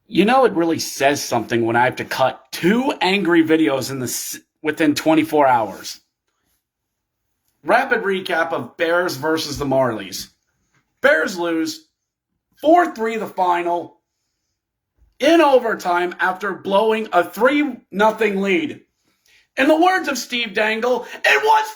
You know, it really says something when I have to cut 2 angry videos within 24 hours. Rapid recap of Bears versus the Marlies. Bears lose 4-3 the final in overtime after blowing a 3-0 lead. In the words of Steve Dangle, it was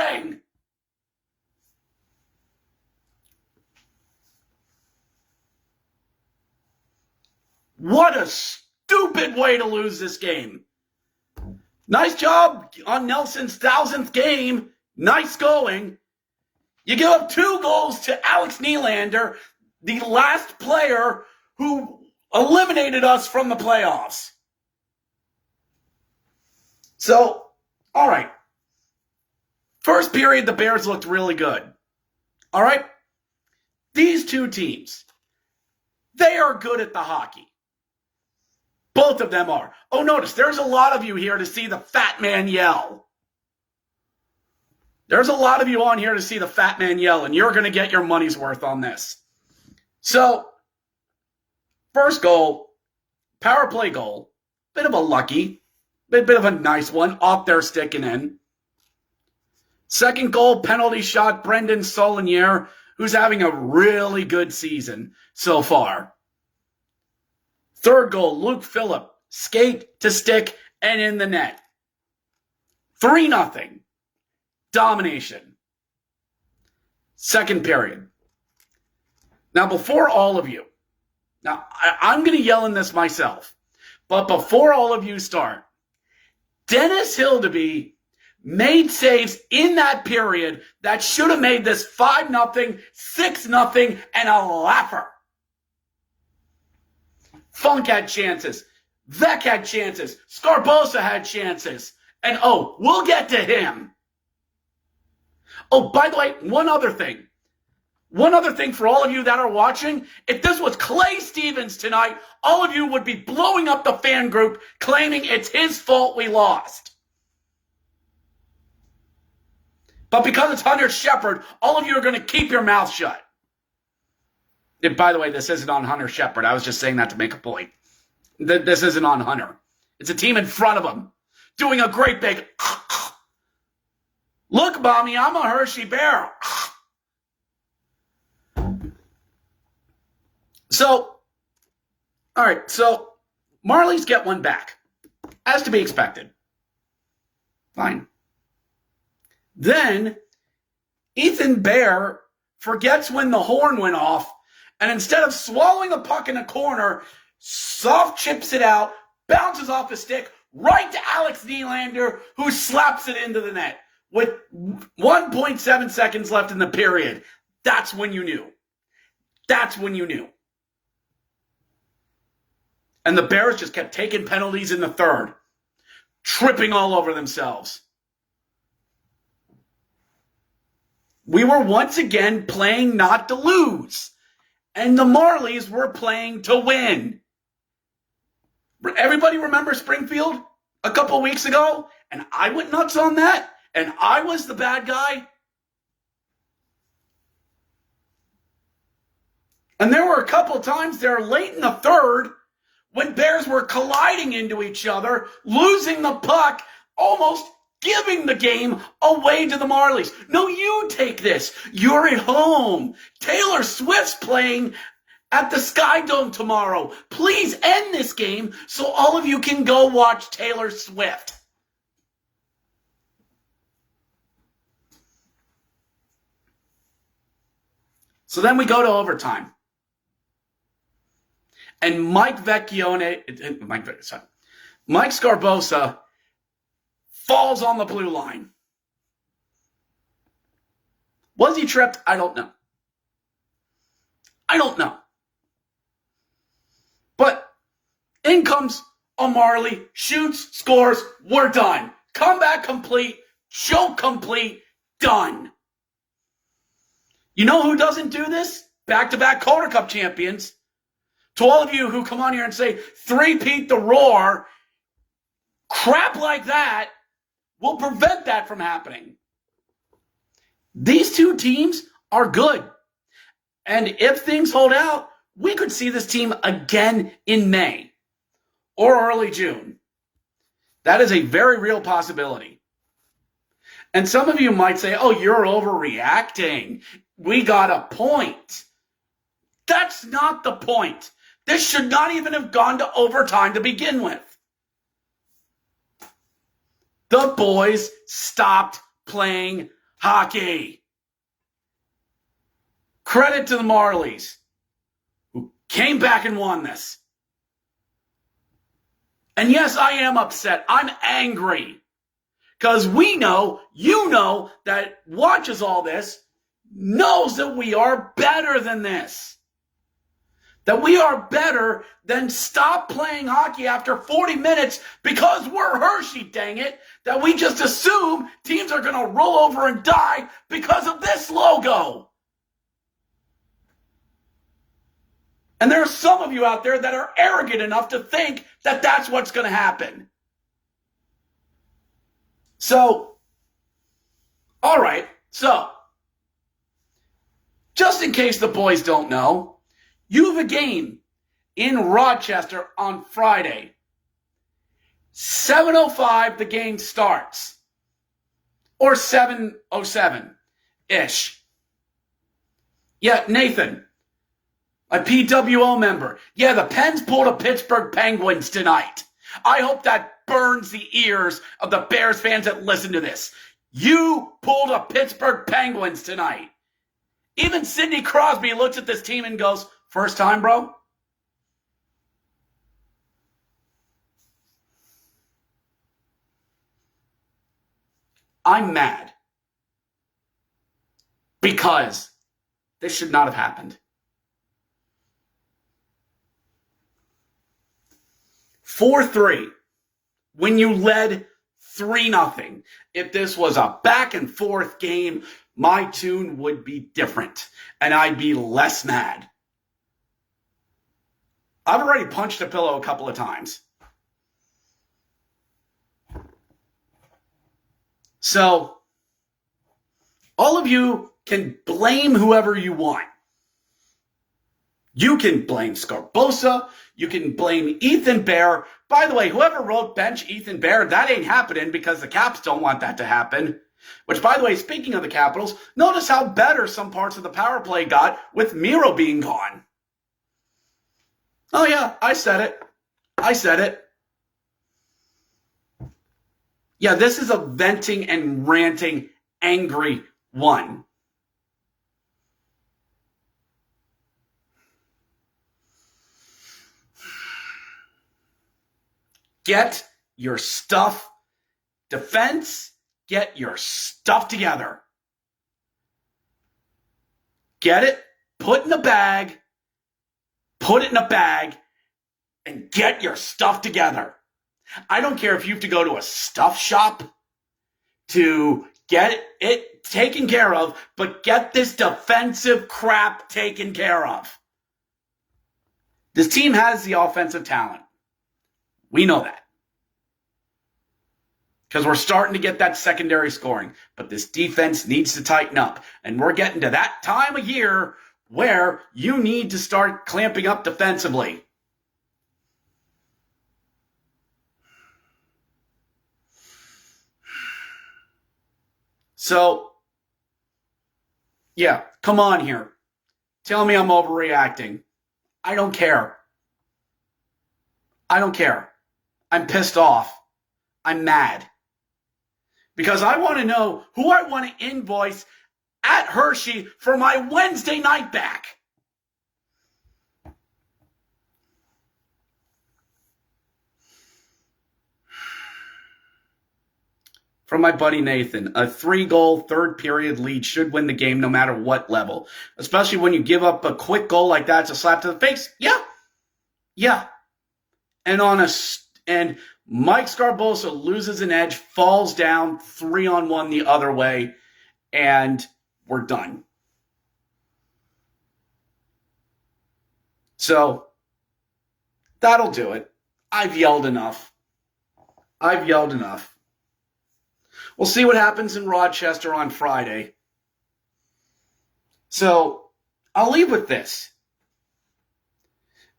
3-0. What a stupid way to lose this game. Nice job on Nelson's 1,000th game. Nice going. You give up 2 goals to Alex Nylander, the last player who eliminated us from the playoffs. So, all right. First period, the Bears looked really good. All right? These 2 teams, they are good at the hockey. Both of them are. Oh, notice, there's a lot of you here to see the fat man yell. There's a lot of you on here to see the fat man yell, and you're going to get your money's worth on this. So, first goal, power play goal. Bit of a lucky, bit of a nice one, off their stick and in. Second goal, penalty shot, Brendan Saulnier, who's having a really good season so far. Third goal, Luke Phillip, skate to stick and in the net. 3-0. Domination. Second period. Now, before all of you, I'm going to yell in this myself, but before all of you start, Dennis Hildeby made saves in that period that should have made this 5-0, 6-0, and a laugher. Funk had chances. Vec had chances. Scarbosa had chances. And we'll get to him. Oh, by the way, one other thing. One other thing for all of you that are watching. If this was Clay Stevens tonight, all of you would be blowing up the fan group claiming it's his fault we lost. But because it's Hunter Shepard, all of you are going to keep your mouth shut. And by the way, this isn't on Hunter Shepard. I was just saying that to make a point. This isn't on Hunter. It's a team in front of him doing a great big, look, Mommy, I'm a Hershey bear. So, all right, so Marlies get one back, as to be expected. Fine. Then Ethan Bear forgets when the horn went off, and instead of swallowing the puck in a corner, soft chips it out, bounces off the stick, right to Alex Nylander, who slaps it into the net. With 1.7 seconds left in the period, that's when you knew. That's when you knew. And the Bears just kept taking penalties in the third, tripping all over themselves. We were once again playing not to lose, and the Marlies were playing to win. Everybody remember Springfield a couple weeks ago? And I went nuts on that? And I was the bad guy? And there were a couple times there late in the third when Bears were colliding into each other, losing the puck, almost giving the game away to the Marlies. No, you take this. You're at home. Taylor Swift's playing at the Sky Dome tomorrow. Please end this game so all of you can go watch Taylor Swift. So then we go to overtime. And Mike Scarbosa falls on the blue line. Was he tripped? I don't know. But in comes a Marley, shoots, scores, we're done. Comeback complete, choke complete, done. You know who doesn't do this? Back-to-back Calder Cup champions. To all of you who come on here and say, three-peat the roar, crap like that will prevent that from happening. These 2 teams are good. And if things hold out, we could see this team again in May or early June. That is a very real possibility. And some of you might say, oh, you're overreacting. We got a point. That's not the point. This should not even have gone to overtime to begin with. The boys stopped playing hockey. Credit to the Marlies, who came back and won this. And yes, I am upset. I'm angry. Because we know, you know, that watches all this, knows that we are better than this. That we are better than stop playing hockey after 40 minutes because we're Hershey, dang it. That we just assume teams are going to roll over and die because of this logo. And there are some of you out there that are arrogant enough to think that that's what's going to happen. So, all right. So, just in case the boys don't know, you have a game in Rochester on Friday. 7:05 the game starts. Or 7:07-ish. Yeah, Nathan, a PWO member. Yeah, the Pens pulled a Pittsburgh Penguins tonight. I hope that burns the ears of the Bears fans that listen to this. You pulled a Pittsburgh Penguins tonight. Even Sidney Crosby looks at this team and goes, first time, bro? I'm mad. Because this should not have happened. 4-3. When you led 3-0. If this was a back and forth game, my tune would be different. And I'd be less mad. I've already punched a pillow a couple of times. So, all of you can blame whoever you want. You can blame Scarbosa. You can blame Ethan Bear. By the way, whoever wrote bench Ethan Bear, that ain't happening because the Caps don't want that to happen. Which, by the way, speaking of the Capitals, notice how better some parts of the power play got with Miro being gone. Oh, yeah, I said it. Yeah, this is a venting and ranting, angry one. Get your stuff, defense, get your stuff together. Get it, put it in a bag, and get your stuff together. I don't care if you have to go to a stuff shop to get it taken care of, but get this defensive crap taken care of. This team has the offensive talent. We know that. Because we're starting to get that secondary scoring. But this defense needs to tighten up. And we're getting to that time of year where you need to start clamping up defensively. So, yeah, come on here. Tell me I'm overreacting. I don't care. I'm pissed off. I'm mad. Because I want to know who I want to invoice at Hershey for my Wednesday night back. From my buddy Nathan, a 3-goal third period lead should win the game no matter what level. Especially when you give up a quick goal like that, it's a slap to the face. Yeah. And Mike Scarbosa loses an edge, falls down 3-on-1 the other way, and we're done. So, that'll do it. I've yelled enough. We'll see what happens in Rochester on Friday. So, I'll leave with this.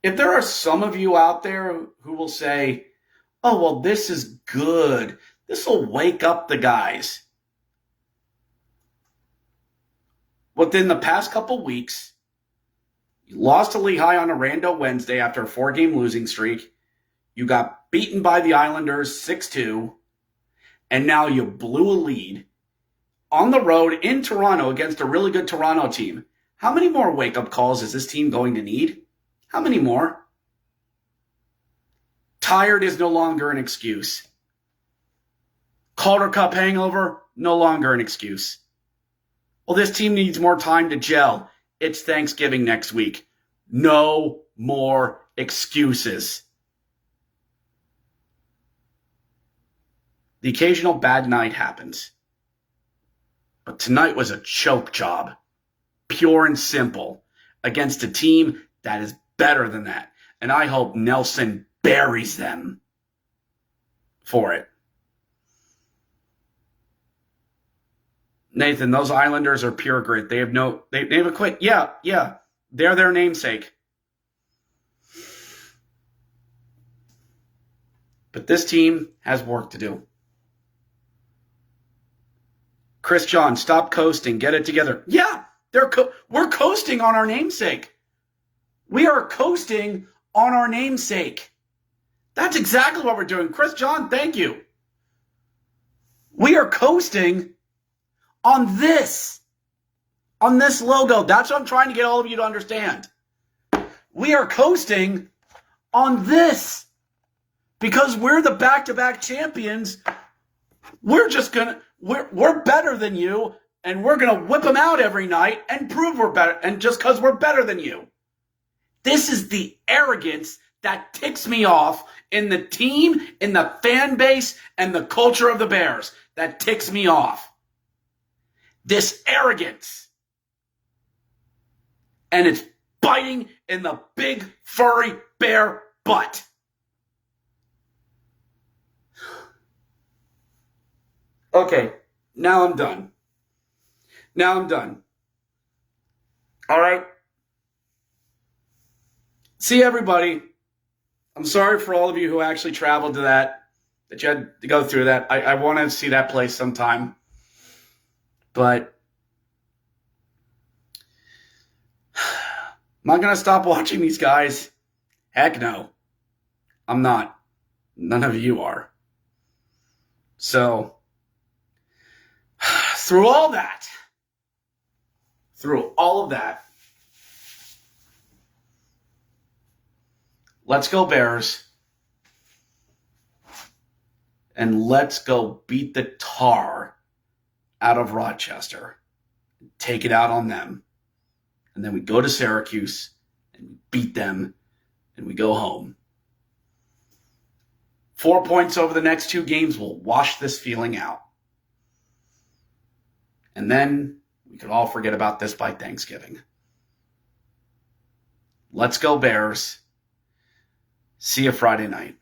if there are some of you out there who will say, oh, well, this is good. This will wake up the guys. Within the past couple weeks, you lost to Lehigh on a rando Wednesday after a 4-game losing streak. You got beaten by the Islanders 6-2. And now you blew a lead on the road in Toronto against a really good Toronto team. How many more wake-up calls is this team going to need? How many more? Tired is no longer an excuse. Calder Cup hangover, no longer an excuse. Well, this team needs more time to gel. It's Thanksgiving next week. No more excuses. The occasional bad night happens. But tonight was a choke job. Pure and simple. Against a team that is better than that. And I hope Nelson buries them for it. Nathan, those Islanders are pure grit. They haven't quit. Yeah. They're their namesake. But this team has work to do. Chris John, stop coasting. Get it together. Yeah, we're coasting on our namesake. We are coasting on our namesake. That's exactly what we're doing. Chris John, thank you. We are coasting on this logo. That's what I'm trying to get all of you to understand. We are coasting on this because we're the back-to-back champions. We're better than you, and we're going to whip them out every night and prove we're better, and just because we're better than you. This is the arrogance that ticks me off in the team, in the fan base, and the culture of the Bears. That ticks me off. This arrogance. And it's biting in the big, furry bear butt. Okay, now I'm done. All right? See everybody. I'm sorry for all of you who actually traveled to that you had to go through that. I want to see that place sometime. But am I going to stop watching these guys? Heck no. I'm not. None of you are. So, through all of that, let's go Bears. And let's go beat the tar out of Rochester. Take it out on them. And then we go to Syracuse and we beat them and we go home. 4 points over the next 2 games will wash this feeling out. And then we could all forget about this by Thanksgiving. Let's go Bears. See you Friday night.